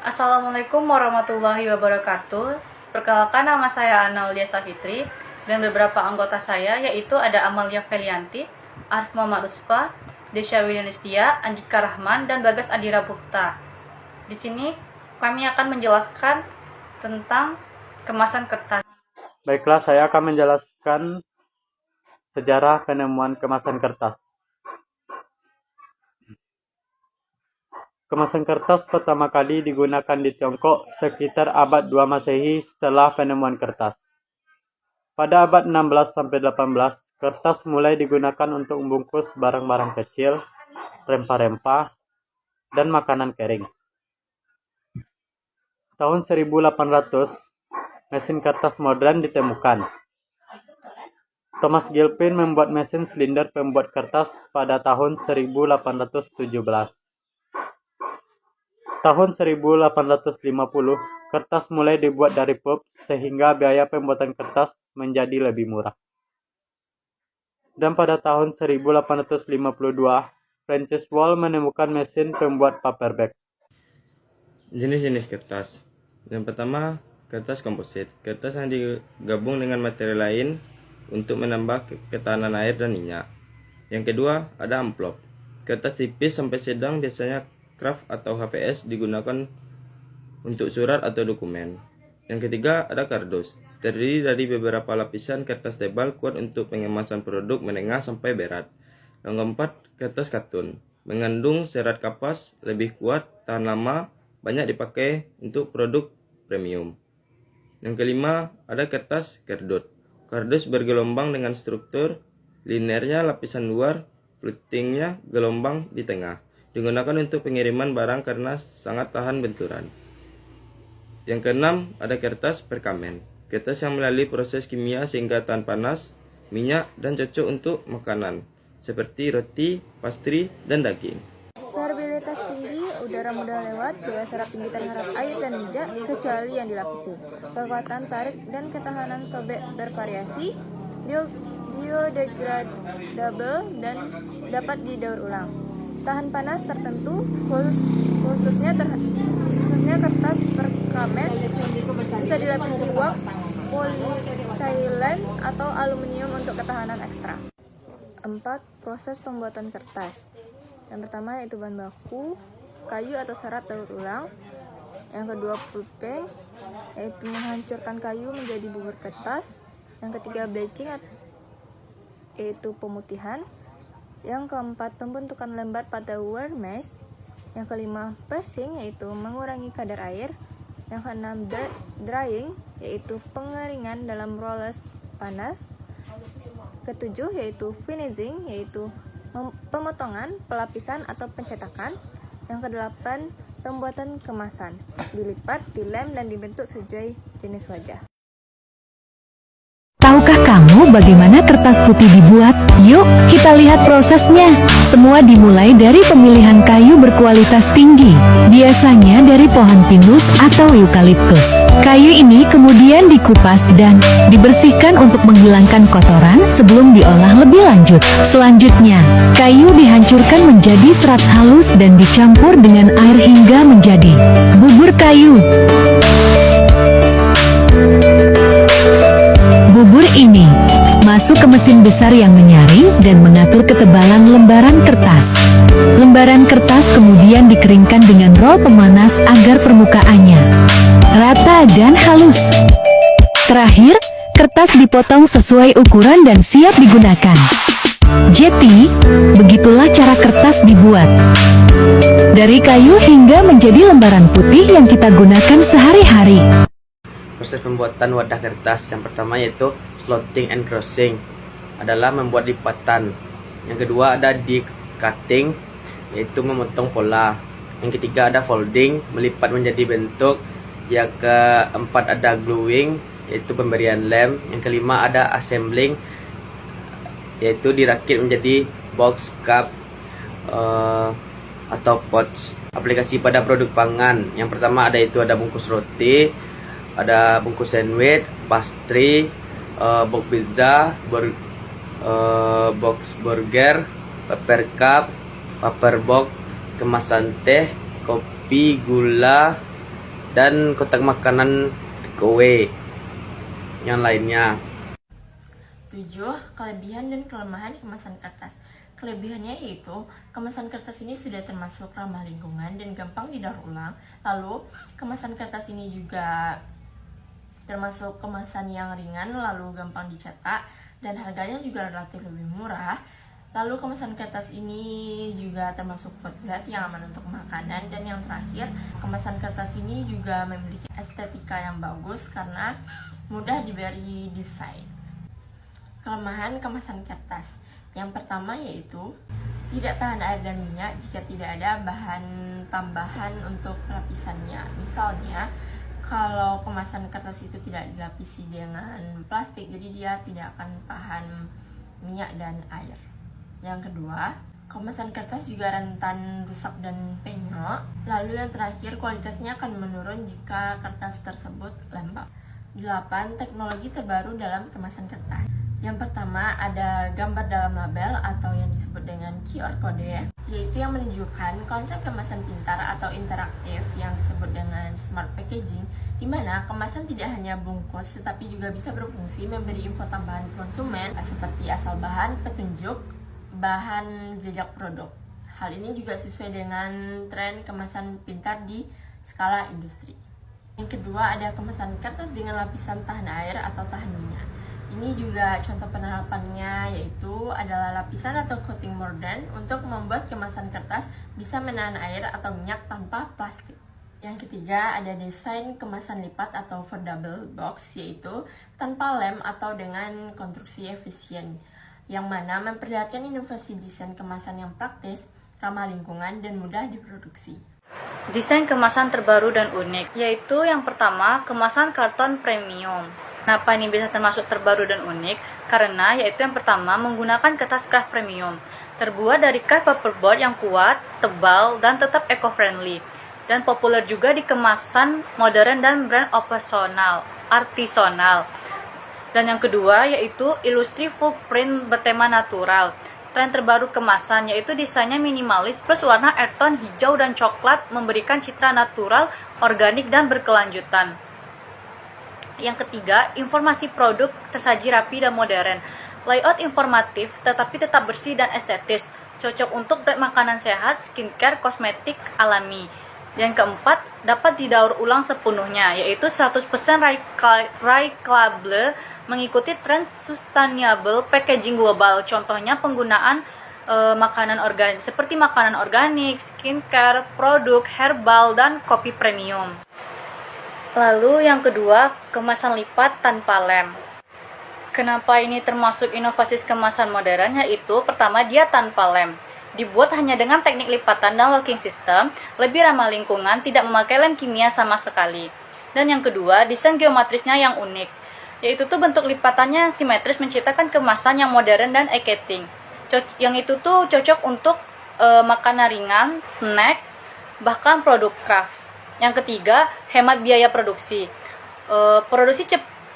Assalamualaikum warahmatullahi wabarakatuh. Perkenalkan, nama saya Analia Safitri dan beberapa anggota saya yaitu ada Amalia Felianti, Arif Muhammad Rusfa, Desya Widianistia, Andika Rahman, dan Bagas Adira Bukta. Di sini kami akan menjelaskan tentang kemasan kertas. Baiklah, saya akan menjelaskan sejarah penemuan kemasan kertas. Kemasan kertas pertama kali digunakan di Tiongkok sekitar abad 2 Masehi setelah penemuan kertas. Pada abad 16-18, kertas mulai digunakan untuk membungkus barang-barang kecil, rempah-rempah, dan makanan kering. Tahun 1800, mesin kertas modern ditemukan. Thomas Gilpin membuat mesin silinder pembuat kertas pada tahun 1817. Tahun 1850, kertas mulai dibuat dari pulp sehingga biaya pembuatan kertas menjadi lebih murah. Dan pada tahun 1852, Francis Wall menemukan mesin pembuat paperback. Jenis-jenis kertas. Yang pertama, kertas komposit. Kertas yang digabung dengan materi lain untuk menambah ketahanan air dan minyak. Yang kedua, ada amplop. Kertas tipis sampai sedang, biasanya kraft atau HVS, digunakan untuk surat atau dokumen. Yang ketiga, ada kardus. Terdiri dari beberapa lapisan kertas tebal kuat untuk pengemasan produk menengah sampai berat. Yang keempat, kertas katun. Mengandung serat kapas, lebih kuat, tahan lama, banyak dipakai untuk produk premium. Yang kelima, ada kertas kardus. Kardus bergelombang dengan struktur linearnya lapisan luar, flutingnya gelombang di tengah. Digunakan untuk pengiriman barang karena sangat tahan benturan. Yang keenam, ada kertas perkamen. Kertas yang melalui proses kimia sehingga tahan panas, minyak, dan cocok untuk makanan seperti roti, pastry, dan daging. Variabilitas tinggi, udara mudah lewat, daya serap tinggi terhadap air dan minyak, kecuali yang dilapisi. Kekuatan tarik dan ketahanan sobek bervariasi, biodegradable, dan dapat didaur ulang. Tahan panas tertentu, khususnya kertas perkamen, bisa dilapisi wax, polyethylene, atau aluminium untuk ketahanan ekstra. 4. Proses pembuatan kertas. Yang pertama yaitu bahan baku, kayu atau serat daur ulang. Yang kedua, pulping, yaitu menghancurkan kayu menjadi bubur kertas. Yang ketiga, bleaching, yaitu pemutihan. Yang keempat, pembentukan lembar pada wear mesh. Yang kelima, pressing, yaitu mengurangi kadar air. Yang keenam, drying, yaitu pengeringan dalam rollers panas. Ketujuh, yaitu finishing, yaitu pemotongan, pelapisan, atau pencetakan. Yang kedelapan, pembuatan kemasan, dilipat, dilem, dan dibentuk sesuai jenis wajah. Tahukah kamu bagaimana kertas putih dibuat? Yuk, kita lihat prosesnya. Semua dimulai dari pemilihan kayu berkualitas tinggi, biasanya dari pohon pinus atau eukaliptus. Kayu ini kemudian dikupas dan dibersihkan untuk menghilangkan kotoran sebelum diolah lebih lanjut. Selanjutnya, kayu dihancurkan menjadi serat halus dan dicampur dengan air hingga menjadi bubur kayu. Bubur ini masuk ke mesin besar yang menyaring dan mengatur ketebalan lembaran kertas. Lembaran kertas kemudian dikeringkan dengan roll pemanas agar permukaannya rata dan halus. Terakhir, kertas dipotong sesuai ukuran dan siap digunakan. Jadi, begitulah cara kertas dibuat. Dari kayu hingga menjadi lembaran putih yang kita gunakan sehari-hari. Proses pembuatan wadah kertas yang pertama yaitu slotting and crossing, adalah membuat lipatan. Yang kedua ada de-cutting, yaitu memotong pola. Yang ketiga ada folding, melipat menjadi bentuk. Yang keempat ada gluing, yaitu pemberian lem. Yang kelima ada assembling, yaitu dirakit menjadi box, cup, atau pouch. Aplikasi pada produk pangan, yang pertama ada bungkus roti, ada bungkus sandwich, pastry, box pizza, box burger, paper cup, paper box, kemasan teh, kopi, gula, dan kotak makanan takeaway yang lainnya. 7. Kelebihan dan kelemahan kemasan kertas. Kelebihannya yaitu kemasan kertas ini sudah termasuk ramah lingkungan dan gampang didaur ulang. Lalu kemasan kertas ini juga termasuk kemasan yang ringan lalu gampang dicetak dan harganya juga relatif lebih murah. Lalu kemasan kertas ini juga termasuk food grade yang aman untuk makanan. Dan yang terakhir, kemasan kertas ini juga memiliki estetika yang bagus karena mudah diberi desain. Kelemahan kemasan kertas. Yang pertama yaitu tidak tahan air dan minyak jika tidak ada bahan tambahan untuk lapisannya. Misalnya, kalau kemasan kertas itu tidak dilapisi dengan plastik, jadi dia tidak akan tahan minyak dan air. Yang kedua, kemasan kertas juga rentan rusak dan penyok. Lalu yang terakhir, kualitasnya akan menurun jika kertas tersebut lembab. 8. Teknologi terbaru dalam kemasan kertas. Yang pertama, ada gambar dalam label atau yang disebut dengan QR code, yaitu yang menunjukkan konsep kemasan pintar atau interaktif yang disebut dengan smart packaging, di mana kemasan tidak hanya bungkus tetapi juga bisa berfungsi memberi info tambahan konsumen seperti asal bahan, petunjuk, bahan jejak produk. Hal ini juga sesuai dengan tren kemasan pintar di skala industri. Yang kedua, ada kemasan kertas dengan lapisan tahan air atau tahan minyak. Ini juga contoh penerapannya, yaitu adalah lapisan atau coating mordant untuk membuat kemasan kertas bisa menahan air atau minyak tanpa plastik. Yang ketiga, ada desain kemasan lipat atau foldable box, yaitu tanpa lem atau dengan konstruksi efisien, yang mana memperlihatkan inovasi desain kemasan yang praktis, ramah lingkungan, dan mudah diproduksi. Desain kemasan terbaru dan unik, yaitu yang pertama, kemasan karton premium. Kenapa ini bisa termasuk terbaru dan unik? Karena yaitu yang pertama, menggunakan kertas craft premium, terbuat dari craft paperboard yang kuat, tebal, dan tetap eco-friendly, dan populer juga di kemasan modern dan brand artisonal. Dan yang kedua, yaitu illustri full print bertema natural. Tren terbaru kemasan yaitu desainnya minimalis plus warna earth tone hijau dan coklat memberikan citra natural, organik, dan berkelanjutan. Yang ketiga, informasi produk tersaji rapi dan modern. Layout informatif tetapi tetap bersih dan estetis, cocok untuk brand makanan sehat, skincare, kosmetik alami. Yang keempat, dapat didaur ulang sepenuhnya, yaitu 100% recyclable, mengikuti tren sustainable packaging global. Contohnya penggunaan makanan organik seperti makanan organik, skincare, produk herbal, dan kopi premium. Lalu yang kedua, kemasan lipat tanpa lem. Kenapa ini termasuk inovasi kemasan modern? Yaitu pertama, dia tanpa lem. Dibuat hanya dengan teknik lipatan dan locking system, lebih ramah lingkungan, tidak memakai lem kimia sama sekali. Dan yang kedua, desain geometrisnya yang unik, yaitu tuh bentuk lipatannya simetris menciptakan kemasan yang modern dan eye-catching. Yang itu tuh cocok untuk makanan ringan, snack, bahkan produk craft. Yang ketiga, hemat biaya produksi.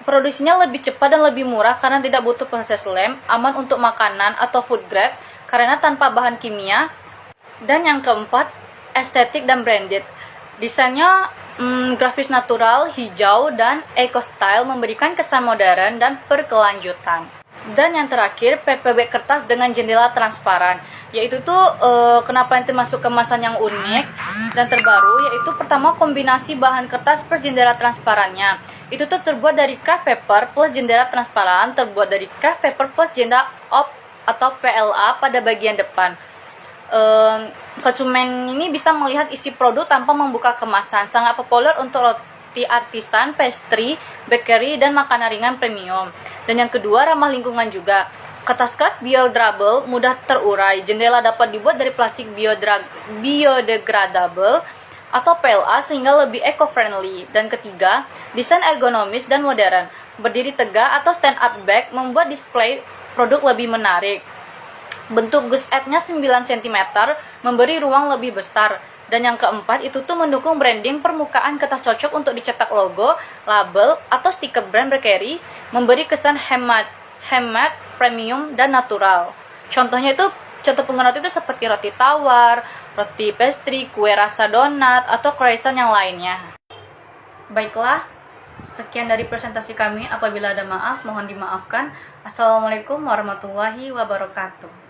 Produksinya lebih cepat dan lebih murah karena tidak butuh proses lem, aman untuk makanan atau food grade karena tanpa bahan kimia. Dan yang keempat, estetik dan branded. Desainnya grafis natural, hijau, dan eco-style memberikan kesan modern dan berkelanjutan. Dan yang terakhir, PPB kertas dengan jendela transparan, yaitu tuh kenapa yang termasuk kemasan yang unik dan terbaru, yaitu pertama, kombinasi bahan kertas plus jendela transparannya. Itu tuh terbuat dari craft paper plus jendela transparan, terbuat dari craft paper plus jendela op atau PLA pada bagian depan. Konsumen ini bisa melihat isi produk tanpa membuka kemasan. Sangat populer untuk roti artisan, pastry, bakery, dan makanan ringan premium. Dan yang kedua, ramah lingkungan juga. Kertas craft biodegradable, mudah terurai. Jendela dapat dibuat dari plastik biodegradable atau PLA sehingga lebih eco-friendly. Dan ketiga, desain ergonomis dan modern. Berdiri tegak atau stand up back membuat display produk lebih menarik. Bentuk gussetnya 9 cm memberi ruang lebih besar. Dan yang keempat, itu tuh mendukung branding permukaan kertas cocok untuk dicetak logo, label, atau stiker brand bakery, memberi kesan hemat, premium, dan natural. Contohnya itu, contoh penggunaan itu seperti roti tawar, roti pastry, kue rasa donat, atau croissant yang lainnya. Baiklah, sekian dari presentasi kami. Apabila ada maaf, mohon dimaafkan. Assalamualaikum warahmatullahi wabarakatuh.